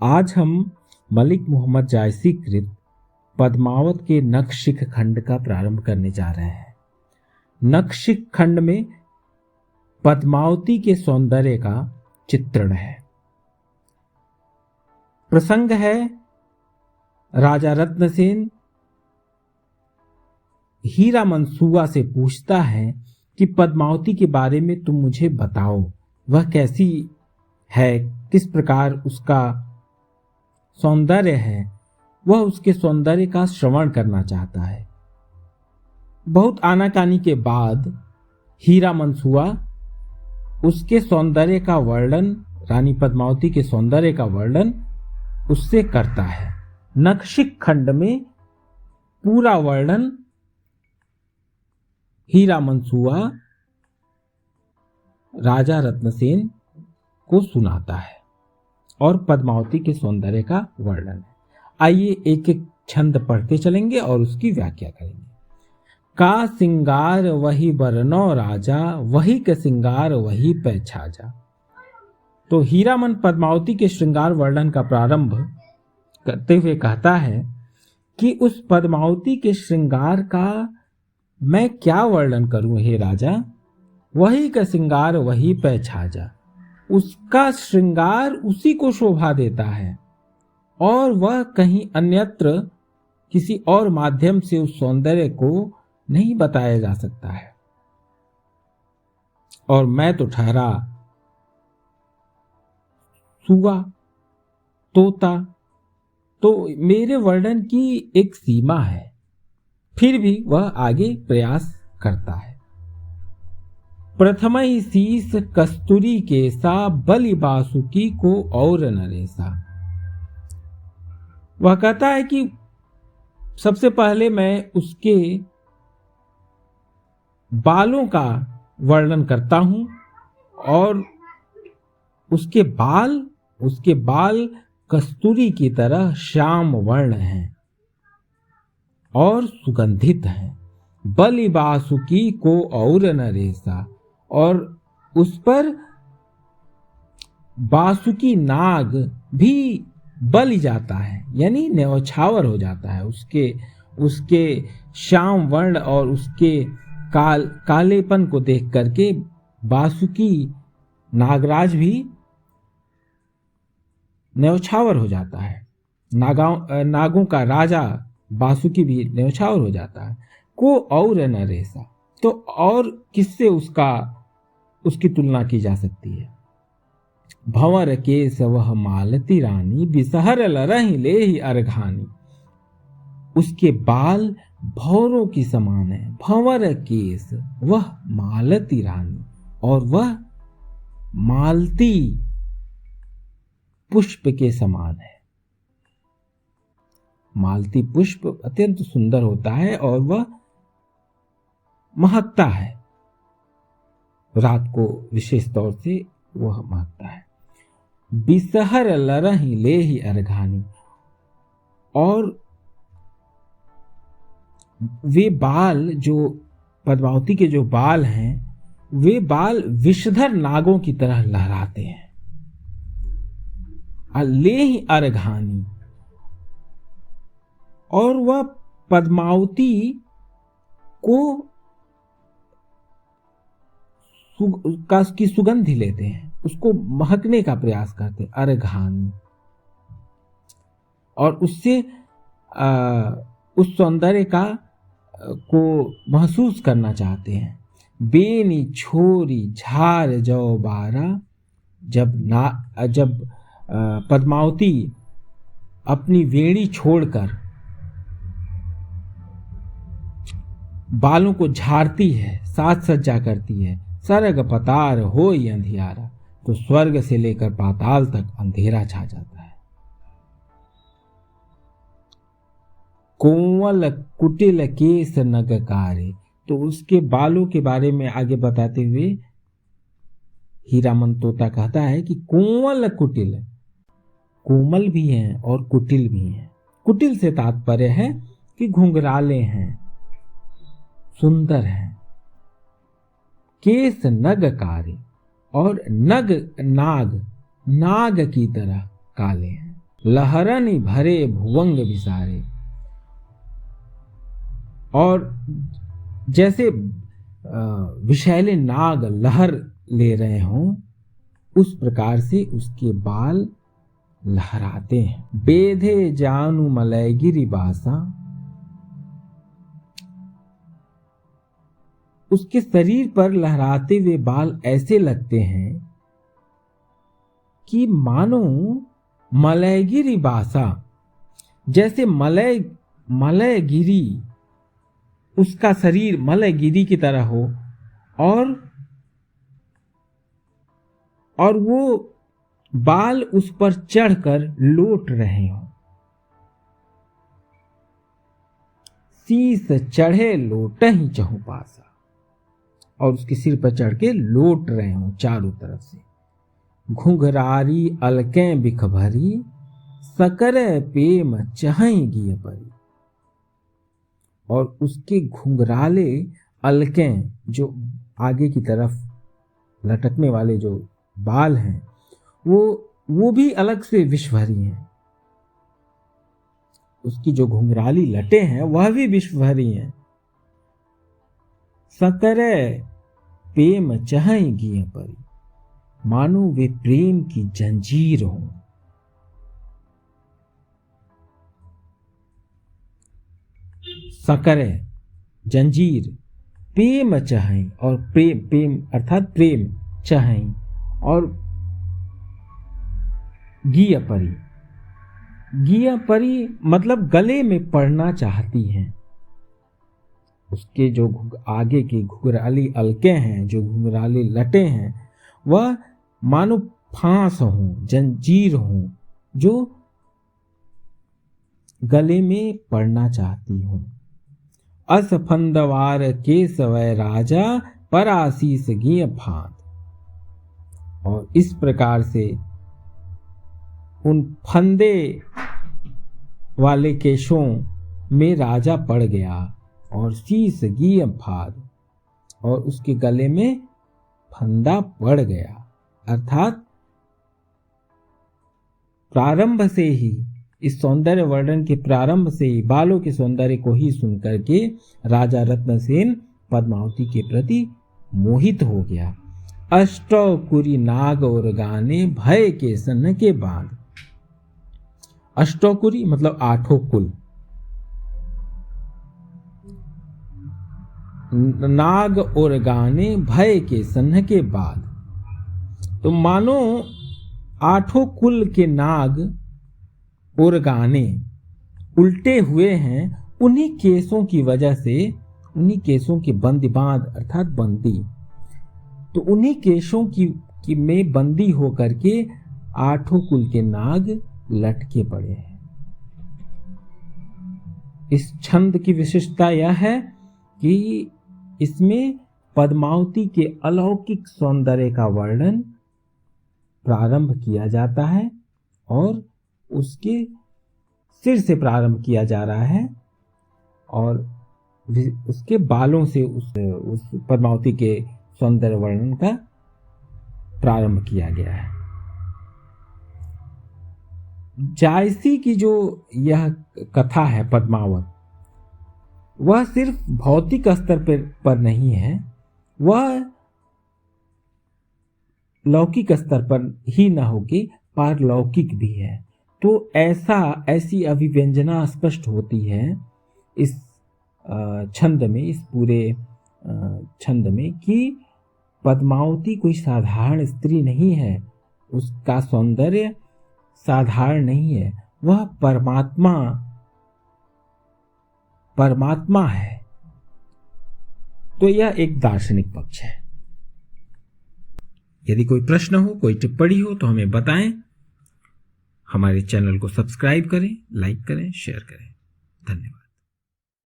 आज हम मलिक मोहम्मद जायसी कृत पद्मावत के नखशिख खंड का प्रारंभ करने जा रहे हैं। नखशिख खंड में पद्मावती के सौंदर्य का चित्रण है। प्रसंग है राजा रत्नसेन हीरा मंसूआ से पूछता है कि पद्मावती के बारे में तुम मुझे बताओ, वह कैसी है, किस प्रकार उसका सौंदर्य है। वह उसके सौंदर्य का श्रवण करना चाहता है। बहुत आनाकानी के बाद हीरा मंसूआ उसके सौंदर्य का वर्णन, रानी पद्मावती के सौंदर्य का वर्णन उससे करता है। नखशिख खंड में पूरा वर्णन हीरा मंसूआ राजा रत्नसेन को सुनाता है और पद्मावती के सौंदर्य का वर्णन है। आइए एक एक छंद पढ़ते चलेंगे और उसकी व्याख्या करेंगे। का सिंगार वही बरनो राजा, वही के सिंगार वही पे छाजा। तो हीरामन पद्मावती के श्रृंगार वर्णन का प्रारंभ करते हुए कहता है कि उस पद्मावती के श्रृंगार का मैं क्या वर्णन करूं हे राजा। वही का श्रृंगार वही पे छाजा। उसका श्रृंगार उसी को शोभा देता है और वह कहीं अन्यत्र किसी और माध्यम से उस सौंदर्य को नहीं बताया जा सकता है। और मैं तो ठहरा सुआ तोता, तो मेरे वर्णन की एक सीमा है। फिर भी वह आगे प्रयास करता है। प्रथमई शीस कस्तूरी केसा, बलि बासुकी को और नरेसा। वह कहता है कि सबसे पहले मैं उसके बालों का वर्णन करता हूं और उसके बाल कस्तूरी की तरह श्याम वर्ण हैं और सुगंधित हैं। बलि बासुकी को और नरेसा, और उस पर बासुकी नाग भी बलि जाता है, यानी न्यौछावर हो जाता है। उसके श्याम वर्ण और उसके कालेपन को देख करके बासुकी नागराज भी न्यौछावर हो जाता है। नागों का राजा बासुकी भी न्यौछावर हो जाता है। को और नरेसा, तो और किससे उसकी तुलना की जा सकती है। भंवर केस वह मालती रानी, बिसहर लरहि लेहि अर्घानी। उसके बाल भौरों की समान है। भंवर केस वह मालती रानी, और वह मालती पुष्प के समान है। मालती पुष्प अत्यंत सुंदर होता है और वह महकता है। रात को विशेष तौर से वह महकता है। बिसहर लरहि लेहि अर्घानी, और वे बाल, जो पद्मावती के जो बाल हैं, वे बाल विषधर नागों की तरह लहराते हैं। लेहि अर्घानी, और वह पद्मावती को की सुगंधि लेते हैं, उसको महकने का प्रयास करते हैं। अर्घानी, और उससे उस सौंदर्य को महसूस करना चाहते हैं। बेनी छोरी झार जो बारा, जब पद्मावती अपनी वेणी छोड़कर बालों को झाड़ती है, साज सज्जा करती है। सरग पतार होई अंधियारा, तो स्वर्ग से लेकर पाताल तक अंधेरा छा जाता है। कोमल कुटिल केस नगकारे, तो उसके बालों के बारे में आगे बताते हुए हीरामन तोता कहता है कि कोमल कुटिल, कोमल भी हैं और कुटिल भी हैं। कुटिल से तात्पर्य है कि घुंघराले हैं, सुंदर हैं। केस नगकारे, और नाग की तरह काले हैं। लहरन भरे भुवंग विसारे। और जैसे विषैले नाग लहर ले रहे हों, उस प्रकार से उसके बाल लहराते हैं। बेधे जानु मलयगिरि बासा, उसके शरीर पर लहराते हुए बाल ऐसे लगते हैं कि मानो मलयगिरि बासा, जैसे मलयगिरी, उसका शरीर मलयगिरी की तरह हो और वो बाल उस पर चढ़कर लोट रहे हों। शीस चढ़े लोटहि चहु पासा, और उसके सिर पर चढ़ के लोट रहे हों चारों तरफ से। घुंघरारी अलकें बिख भरी, सकरे पेम चहई गिय परी। और उसके घुंघराले अलकें, जो आगे की तरफ लटकने वाले जो बाल हैं, वो भी अलग से विषभरी हैं। उसकी जो घुंघराली लटें हैं वह भी विषभरी हैं। सकरे प्रेम चहई गिय परी, मानो वे प्रेम की जंजीर हों। सकरे जंजीर, प्रेम चहई, और प्रेम अर्थात प्रेम चहई, और गिय परी, गिय परी मतलब गले में पड़ना चाहती हैं। उसके जो आगे की घुंघराली अलके हैं, जो घुंघराली लटे हैं, वह मानो फांस हों, जंजीर हों, जो गले में पड़ना चाहती हूं। असफंदवार केसवय राजा, परासीस गिय फांद। और इस प्रकार से उन फंदे वाले केशों में राजा पड़ गया, और शीस गिय फाद, और उसके गले में फंदा पड़ गया। अर्थात प्रारंभ से ही, इस सौंदर्य वर्णन के प्रारंभ से ही, बालों के सौंदर्य को ही सुनकर के राजा रत्नसेन पद्मावती के प्रति मोहित हो गया। अष्टौ कुरी नाग और गाने, भय के सन के बांध। अष्टौकुरी मतलब आठों कुल, नाग और गाने भय के सन्ह के बाद। तो मानो आठों कुल के नाग और गाने उल्टे हुए हैं उन्हीं केसों की वजह से, उन्हीं केसों की बंदी बांध अर्थात बंदी। तो उन्हीं केसों की में बंदी होकर के आठों कुल के नाग लटके पड़े हैं। इस छंद की विशेषता यह है कि इसमें पद्मावती के अलौकिक सौंदर्य का वर्णन प्रारंभ किया जाता है, और उसके सिर से प्रारंभ किया जा रहा है, और उसके बालों से उस पद्मावती के सौंदर्य वर्णन का प्रारंभ किया गया है। जायसी की जो यह कथा है पद्मावत, वह सिर्फ भौतिक स्तर पर नहीं है, वह लौकिक स्तर पर ही न होके पारलौकिक भी है। तो ऐसी अभिव्यंजना स्पष्ट होती है इस छंद में, इस पूरे छंद में, कि पद्मावती कोई साधारण स्त्री नहीं है, उसका सौंदर्य साधारण नहीं है, वह परमात्मा है। तो यह एक दार्शनिक पक्ष है। यदि कोई प्रश्न हो, कोई टिप्पणी हो तो हमें बताएं। हमारे चैनल को सब्सक्राइब करें, लाइक करें, शेयर करें। धन्यवाद।